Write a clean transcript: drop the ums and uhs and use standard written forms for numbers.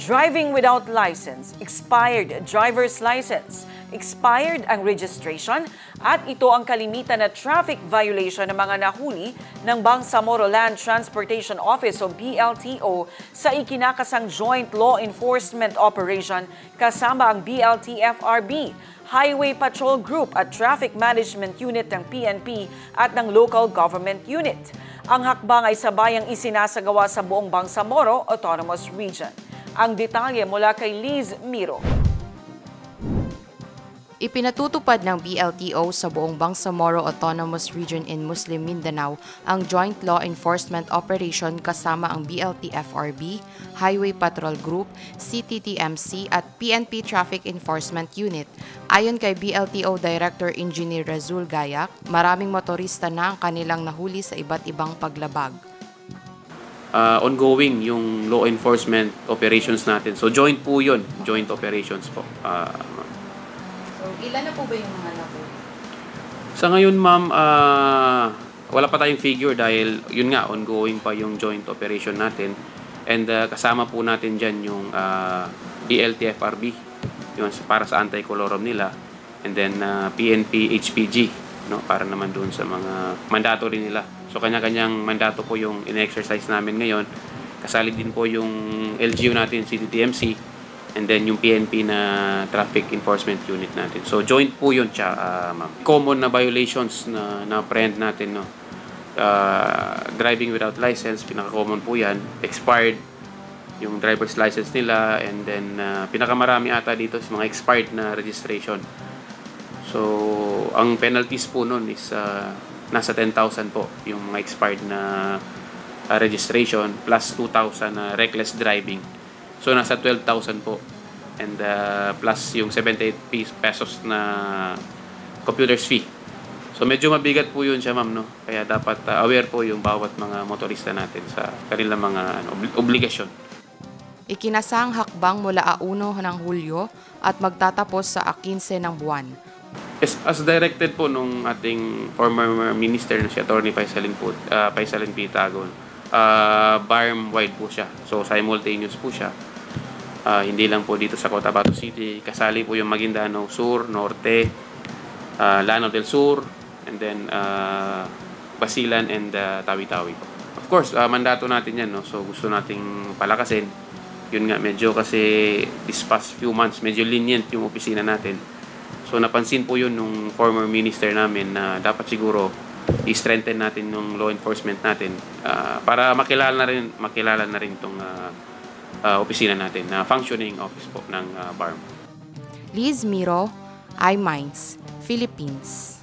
driving without license, expired driver's license, expired ang registration, at ito ang kalimitan na traffic violation ng mga nahuli ng Bangsamoro Land Transportation Office o BLTO sa ikinakasang Joint Law Enforcement Operation kasama ang BLT-FRB, Highway Patrol Group at Traffic Management Unit ng PNP at ng Local Government Unit. Ang hakbang ay sabayang isinasagawa sa buong Bangsamoro Autonomous Region. Ang detalye mula kay Liz Miro. Ipinatutupad ng BLTO sa buong Bangsamoro Autonomous Region in Muslim Mindanao ang Joint Law Enforcement Operation kasama ang BLT-FRB, Highway Patrol Group, CTTMC at PNP Traffic Enforcement Unit. Ayon kay BLTO Director Engineer Razul Gayak, maraming motorista na ang kanilang nahuli sa iba't ibang paglabag. Ongoing yung law enforcement operations natin. So joint po yun, joint operations po. Ilan na po ba yung mga nahuli? Sa ngayon, ma'am, wala pa tayong figure dahil yun nga, ongoing pa yung joint operation natin. And kasama po natin dyan yung BLT-FRB, yung para sa anti-colorum nila. And then PNP-HPG, no, para naman doon sa mga mandatory nila. So kanya-kanyang mandato po yung in-exercise namin ngayon. Kasali din po yung LGU natin, CTTMC, and then yung PNP na Traffic Enforcement Unit natin. So joint po yun siya, ma'am. Common na violations na na-prehend natin, no. Driving without license, pinaka-common po yan. Expired yung driver's license nila, and then pinakamarami ata dito is mga expired na registration. So ang penalties po nun is nasa 10,000 po yung mga expired na registration plus 2,000 na reckless driving. So nasa 12,000 po, and plus yung 78 pesos na computer's fee. So medyo mabigat po yun siya, ma'am, no? Kaya dapat aware po yung bawat mga motorista natin sa kanilang mga obligasyon. Ikinasang hakbang mula 1 ng Hulyo at magtatapos sa 15 ng buwan. Yes, as directed po nung ating former minister na si Atty. Paisalin P. Tagon, BARM-wide po siya. So simultaneous po siya. Hindi lang po dito sa Cotabato City, kasali po yung Maguindanao Sur, Norte, Lanao del Sur, and then Basilan and Tawi-Tawi po. Of course, mandato natin yan, no? So gusto nating palakasin. Yun nga, medyo kasi this past few months, medyo lenient yung opisina natin. So napansin po yun nung former minister namin na dapat siguro i-strengthen natin yung law enforcement natin para makilala na rin itong opisina natin na functioning office po ng BARM. Liz Miro, iMinds, Philippines.